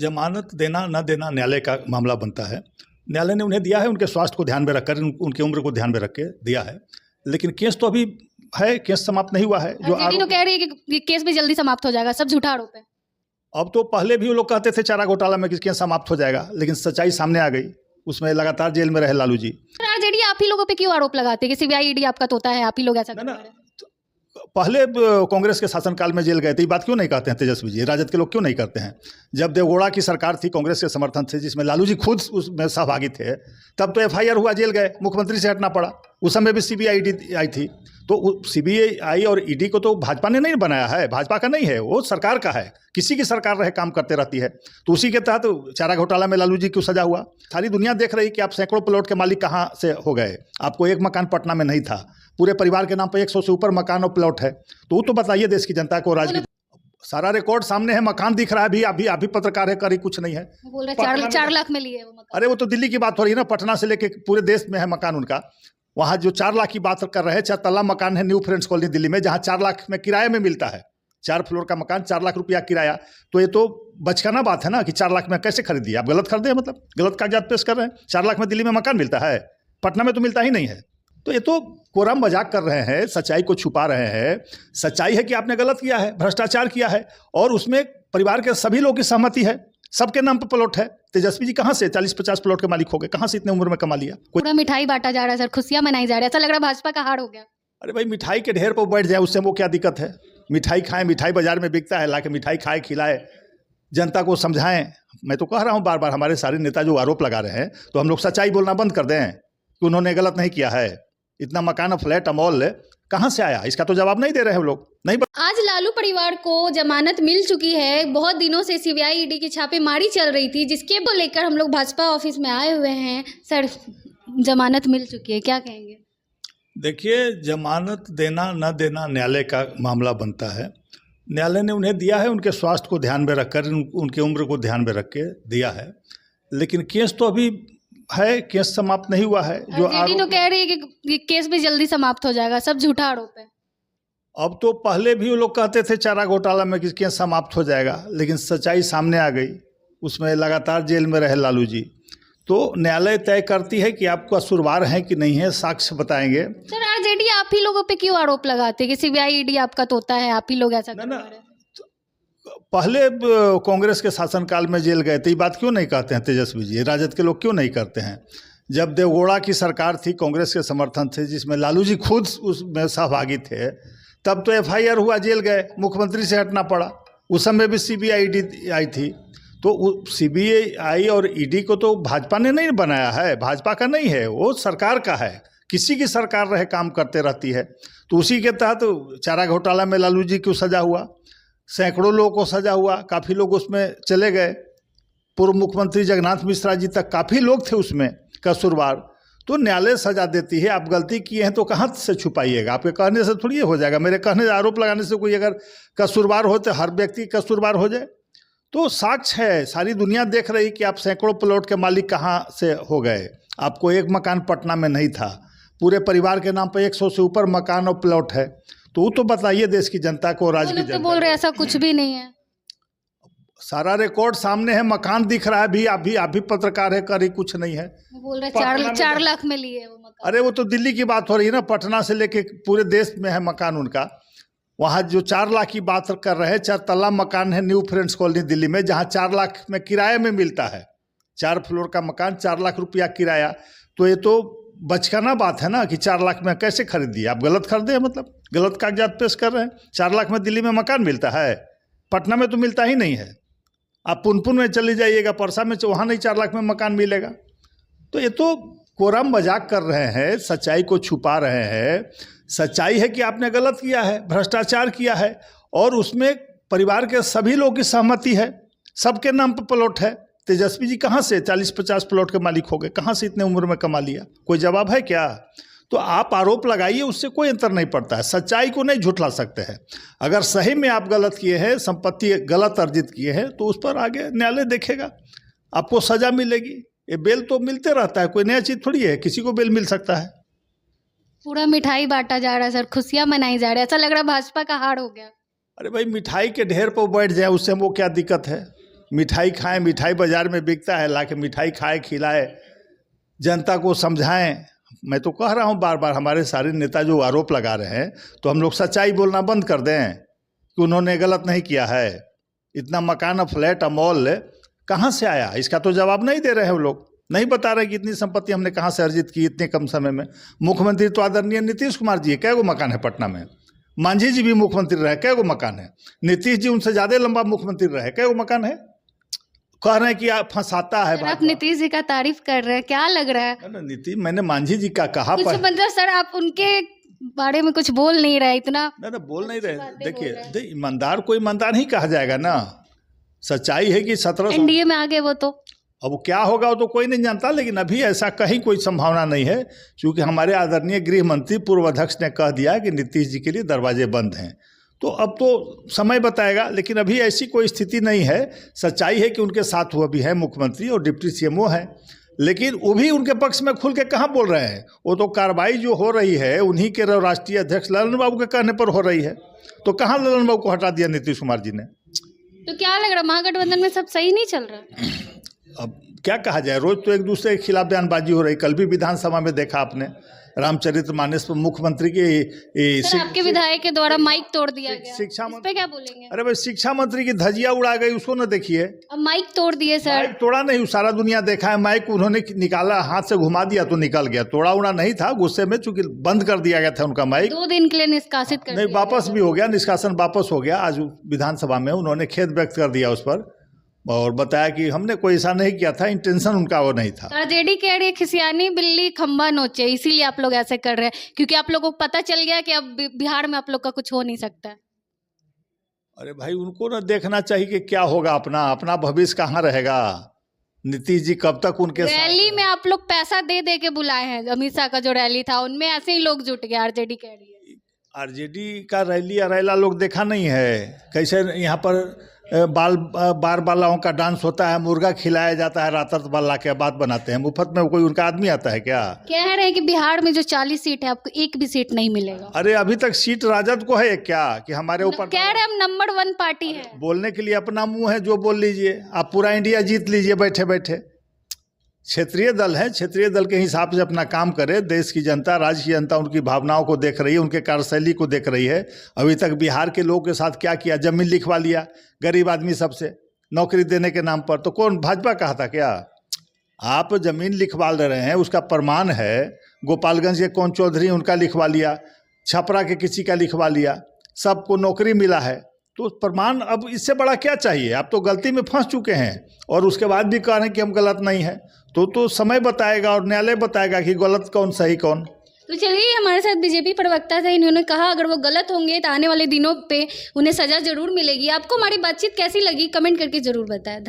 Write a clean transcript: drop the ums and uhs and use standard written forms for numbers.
जमानत देना न देना न्यायालय का मामला बनता है। न्यायालय ने उन्हें दिया है, उनके स्वास्थ्य को ध्यान में रखकर, उनकी उम्र को ध्यान में रख के दिया है। लेकिन केस तो अभी है, केस समाप्त नहीं हुआ है। जो तो कह रही है कि केस भी जल्दी समाप्त हो जाएगा, सब झूठा आरोप है। अब तो पहले भी वो लोग कहते थे चारा घोटाला में कि केस समाप्त हो जाएगा, लेकिन सच्चाई सामने आ गई। उसमें लगातार जेल में रहे लालू जी। आरजेडी आप ही लोगों पे क्यों आरोप लगाते हैं कि सीबीआई ईडी आपका तोता है, आप ही लोग ऐसा कर रहे हैं? पहले कांग्रेस के शासनकाल में जेल गए थे, ये बात क्यों नहीं कहते हैं तेजस्वी जी? राजद के लोग क्यों नहीं करते हैं? जब देवगौड़ा की सरकार थी, कांग्रेस के समर्थन से, जिसमें लालू जी खुद उसमें सहभागी थे, तब तो एफआईआर हुआ, जेल गए, मुख्यमंत्री से हटना पड़ा। उस समय भी सीबीआई ईडी आई थी। तो सीबीआई और ईडी को तो भाजपा ने नहीं बनाया है, भाजपा का नहीं है, वो सरकार का है। किसी की सरकार रहे काम करते रहती है। तो उसी के तहत चारा घोटाला में लालू जी क्यों सजा हुआ? सारी दुनिया देख रही कि आप सैकड़ों प्लॉट के मालिक कहाँ से हो गए। आपको एक मकान पटना में नहीं था, पूरे परिवार के नाम पर 100 से ऊपर मकान और प्लॉट है। तो वो तो बताइए देश की जनता को, राजनीति सारा रिकॉर्ड सामने है, मकान दिख रहा है। अभी कुछ है, करी कुछ नहीं है। बोल रहे 4 लाख में लिए वो मकान। अरे वो तो दिल्ली की बात हो रही है ना, पटना से लेके पूरे देश में है मकान उनका। वहाँ जो 4 लाख की बात कर रहे हैं, 4 तल्ला मकान है न्यू फ्रेंड्स कॉलोनी दिल्ली में, जहाँ 4 लाख में किराए में मिलता है। 4 फ्लोर का मकान, 4 लाख रुपया किराया। तो ये तो बचकाना बात है ना कि 4 लाख में कैसे खरीदिए? आप गलत खरीदे, मतलब गलत कागजात पेश कर रहे हैं। 4 लाख में दिल्ली में मकान मिलता है, पटना में तो मिलता ही नहीं है। तो ये तो कोरा मजाक कर रहे हैं, सच्चाई को छुपा रहे हैं। सच्चाई है कि आपने गलत किया है, भ्रष्टाचार किया है, और उसमें परिवार के सभी लोगों की सहमति है। सबके नाम पर प्लॉट है। तेजस्वी जी कहाँ से 40-50 प्लॉट के मालिक हो गए? कहाँ से इतने उम्र में कमा लिया? पूरा मिठाई बांटा जा रहा है सर, खुशियां मनाई जा रही है, ऐसा लग रहा है भाजपा का हार हो गया। अरे भाई, मिठाई के ढेर पर बैठ जाए, उससे वो क्या दिक्कत है? मिठाई खाएं, मिठाई बाजार में बिकता है, लाके मिठाई खाए, खिलाए, जनता को समझाएं। मैं तो कह रहा हूँ बार बार, हमारे सारे नेता जो आरोप लगा रहे हैं, तो हम लोग सच्चाई बोलना बंद कर दें कि उन्होंने गलत नहीं किया है। इतना मकान, फ्लैट, अमॉल कहाँ से आया? इसका तो जवाब नहीं दे रहे हैं लोग। नहीं आज लालू परिवार को जमानत मिल चुकी है। बहुत दिनों से सीबीआई ईडी की छापेमारी चल रही थी, जिसके को लेकर हम लोग भाजपा ऑफिस में आए हुए हैं। सर, जमानत मिल चुकी है, क्या कहेंगे? देखिए, जमानत देना न देना न्यायालय का मामला बनता है। न्यायालय ने उन्हें दिया है, उनके स्वास्थ्य को ध्यान में रखकर, उनकी उम्र को ध्यान में रख के दिया है। लेकिन केस तो अभी है, केस समाप्त नहीं हुआ है। जो तो कह रही है कि केस भी जल्दी समाप्त हो जाएगा, सब झूठा आरोप है। अब तो पहले भी वो लोग कहते थे चारा घोटाला में कि केस समाप्त हो जाएगा, लेकिन सच्चाई सामने आ गई। उसमें लगातार जेल में रहे लालू जी। तो न्यायालय तय करती है कि आप कसूरवार हैं कि नहीं है, साक्ष्य बताएंगे। सर, आरजेडी आप ही लोगों पे क्यों आरोप लगाते हैं कि सीबीआई ईडी आपका तोता है, आप ही लोग ऐसा कर रहे हैं? पहले कांग्रेस के शासनकाल में जेल गए थे, ये बात क्यों नहीं कहते हैं तेजस्वी जी? राजद के लोग क्यों नहीं करते हैं? जब देवगौड़ा की सरकार थी, कांग्रेस के समर्थन से, जिसमें लालू जी खुद उसमें सहभागी थे, तब तो एफआईआर हुआ, जेल गए, मुख्यमंत्री से हटना पड़ा। उस समय भी सीबीआई ईडी आई थी। तो सीबीआई और ईडी को तो भाजपा ने नहीं बनाया है, भाजपा का नहीं है, वो सरकार का है। किसी की सरकार रहे काम करते रहती है। तो उसी के तहत चारा घोटाला में लालू जी क्यों सजा हुआ? सैकड़ों लोगों को सजा हुआ, काफ़ी लोग उसमें चले गए। पूर्व मुख्यमंत्री जगन्नाथ मिश्रा जी तक काफ़ी लोग थे उसमें कसूरवार। तो न्यायालय सजा देती है। आप गलती किए हैं तो कहाँ से छुपाइएगा? आपके कहने से थोड़ी हो जाएगा। मेरे कहने, आरोप लगाने से कोई अगर कसूरवार हो तो हर व्यक्ति कसूरवार हो जाए? तो साक्ष्य है, सारी दुनिया देख रही कि आप सैकड़ों प्लॉट के मालिक कहाँ से हो गए। आपको एक मकान पटना में नहीं था, पूरे परिवार के नाम पर 100 से ऊपर मकान और प्लॉट है। तो वो तो बताइए देश की जनता को, राज्य की जनता को। बोल रहे ऐसा कुछ भी नहीं है। सारा रिकॉर्ड सामने है, मकान दिख रहा है। अभी पत्रकार है, करी कुछ नहीं है। बोल रहे 4 लाख में लिए वो मकान। अरे वो तो दिल्ली की बात हो रही है ना, पटना से लेके पूरे देश में है मकान उनका। वहाँ जो 4 लाख की बात कर रहे हैं, 4 तल्ला मकान है न्यू फ्रेंड्स कॉलोनी दिल्ली में, जहाँ 4 लाख में किराए में मिलता है। 4 फ्लोर का मकान, 4 लाख रुपया किराया। तो ये तो बचकाना बात है ना कि 4 लाख में कैसे खरीदिए? आप गलत खरीदे, मतलब गलत कागजात पेश कर रहे हैं। 4 लाख में दिल्ली में मकान मिलता है, पटना में तो मिलता ही नहीं है। आप पुनपुन में चले जाइएगा, परसा में, वहाँ नहीं 4 लाख में मकान मिलेगा। तो ये तो कोरा मजाक कर रहे हैं, सच्चाई को छुपा रहे हैं। सच्चाई है कि आपने गलत किया है, भ्रष्टाचार किया है, और उसमें परिवार के सभी लोगों की सहमति है। सबके नाम पर प्लॉट है। तेजस्वी जी कहाँ से 40-50 प्लॉट के मालिक हो गए? कहाँ से इतने उम्र में कमा लिया? कोई जवाब है क्या? तो आप आरोप लगाइए, उससे कोई अंतर नहीं पड़ता है। सच्चाई को नहीं झुठला सकते हैं। अगर सही में आप गलत किए हैं, संपत्ति गलत अर्जित किए हैं, तो उस पर आगे न्यायालय देखेगा, आपको सजा मिलेगी। ये बेल तो मिलते रहता है, कोई नया चीज़ थोड़ी है, किसी को बेल मिल सकता है। पूरा मिठाई बांटा जा रहा है सर, खुशियां मनाई जा रही है, ऐसा लग रहा है भाजपा का हार हो गया। अरे भाई, मिठाई के ढेर पर बैठ जाए, उससे वो क्या दिक्कत है? मिठाई खाएं, मिठाई बाजार में बिकता है, ला के मिठाई खाए खिलाए, जनता को समझाएं। मैं तो कह रहा हूँ बार बार, हमारे सारे नेता जो आरोप लगा रहे हैं तो हम लोग सच्चाई बोलना बंद कर दें कि उन्होंने गलत नहीं किया है। इतना मकान, फ्लैट, मॉल कहाँ से आया, इसका तो जवाब नहीं दे रहे हैं वो लोग। नहीं बता रहे कि इतनी संपत्ति हमने कहाँ से अर्जित की इतने कम समय में। मुख्यमंत्री तो आदरणीय नीतीश कुमार जी है, कै गो मकान है पटना में। मांझी जी भी मुख्यमंत्री रहे, कै गो मकान है। नीतीश जी उनसे ज़्यादा लंबा मुख्यमंत्री रहे, कै गो मकान है। कह रहे हैं कि आप फंसाता है। आप नीतीश जी का तारीफ कर रहे हैं, क्या लग रहा है? नीतीश, मैंने मांझी जी का कहा कुछ मतलब सर आप उनके बारे में कुछ बोल नहीं रहे इतना। ना बोल नहीं रहे। देखिए, ईमानदार को ईमानदार ही कहा जाएगा ना। सच्चाई है कि 17 एनडीए में आ गए वो, तो अब क्या होगा वो तो कोई नहीं जानता, लेकिन अभी ऐसा कहीं कोई संभावना नहीं है, क्योंकि हमारे आदरणीय गृह मंत्री पूर्व अध्यक्ष ने कह दिया कि नीतीश जी के लिए दरवाजे बंद हैं। तो अब तो समय बताएगा, लेकिन अभी ऐसी कोई स्थिति नहीं है। सच्चाई है कि उनके साथ वो भी है मुख्यमंत्री और डिप्टी सीएमओ है, लेकिन वो भी उनके पक्ष में खुल के कहाँ बोल रहे हैं। वो तो कार्रवाई जो हो रही है उन्हीं के राष्ट्रीय अध्यक्ष ललन बाबू के कहने पर हो रही है। तो कहाँ ललन बाबू को हटा दिया नीतीश कुमार जी ने? तो क्या लग रहा है महागठबंधन में सब सही नहीं चल रहा? अब क्या कहा जाए, रोज तो एक दूसरे के खिलाफ बयानबाजी हो रही। कल भी विधानसभा में देखा आपने, रामचरितमानस पर मुख्यमंत्री की आपके विधायक के द्वारा माइक तोड़ दिया गया, शिक्षा इस पे क्या बोलेंगे? अरे भाई, शिक्षा मंत्री की धजिया उड़ा गई, उसको ना देखिए। अब माइक तोड़ दिए सर। माइक तोड़ा नहीं, सारा दुनिया देखा है। माइक उन्होंने निकाला, हाथ से घुमा दिया तो निकल गया। तोड़ा उड़ा नहीं था, गुस्से में चूंकि बंद कर दिया गया था उनका माइक। 2 दिन के लिए निष्कासित कर नहीं, वापस भी हो गया, निष्कासन वापस हो गया। आज विधानसभा में उन्होंने खेद व्यक्त कर दिया उस पर और बताया कि हमने कोई ऐसा नहीं किया था, इंटेंशन उनका वो नहीं था। ट्रेजेडी कह रही है खिसियानी बिल्ली खंबा नोचे, इसीलिए आप लोग ऐसे कर रहे हैं, क्योंकि आप लोगों को पता चल गया कि अब बिहार में आप लोग का कुछ हो नहीं सकता है। अरे भाई, उनको ना देखना चाहिए कि क्या होगा, अपना भविष्य कहाँ रहेगा। नीतीश जी कब तक उनके रैली में आप लोग पैसा दे दे के बुलाए हैं। अमित शाह का जो रैली था उनमें ऐसे ही लोग जुट गए, आरजेडी कह रही है। आरजेडी का रैली अरेला लोग देखा नहीं है? कैसे यहाँ पर बार बालाओं का डांस होता है, मुर्गा खिलाया जाता है, रात बाला के बात बनाते हैं। मुफ्त में कोई उनका आदमी आता है क्या? कह रहे हैं कि बिहार में जो 40 सीट है आपको एक भी सीट नहीं मिलेगा। अरे अभी तक सीट राजद को है क्या कि हमारे ऊपर? कह रहे हैं हम नंबर 1 पार्टी है। बोलने के लिए अपना मुंह है, जो बोल लीजिए। आप पूरा इंडिया जीत लीजिए बैठे बैठे। क्षेत्रीय दल है, क्षेत्रीय दल के हिसाब से अपना काम करे। देश की जनता, राज्य की जनता उनकी भावनाओं को देख रही है, उनके कार्यशैली को देख रही है। अभी तक बिहार के लोगों के साथ क्या किया? जमीन लिखवा लिया गरीब आदमी सबसे नौकरी देने के नाम पर। तो कौन, भाजपा कहा था क्या? आप जमीन लिखवा ले रहे हैं, उसका प्रमाण है। गोपालगंज के कौन चौधरी, उनका लिखवा लिया, छपरा के किसी का लिखवा लिया, सबको नौकरी मिला है। तो प्रमाण, अब इससे बड़ा क्या चाहिए? आप तो गलती में फंस चुके हैं और उसके बाद भी कह रहे हैं कि हम गलत नहीं है। तो समय बताएगा और न्यायालय बताएगा कि गलत कौन सही कौन। तो चलिए, हमारे साथ बीजेपी प्रवक्ता थे, इन्होंने कहा अगर वो गलत होंगे तो आने वाले दिनों पे उन्हें सजा जरूर मिलेगी। आपको हमारी बातचीत कैसी लगी कमेंट करके जरूर बताएं।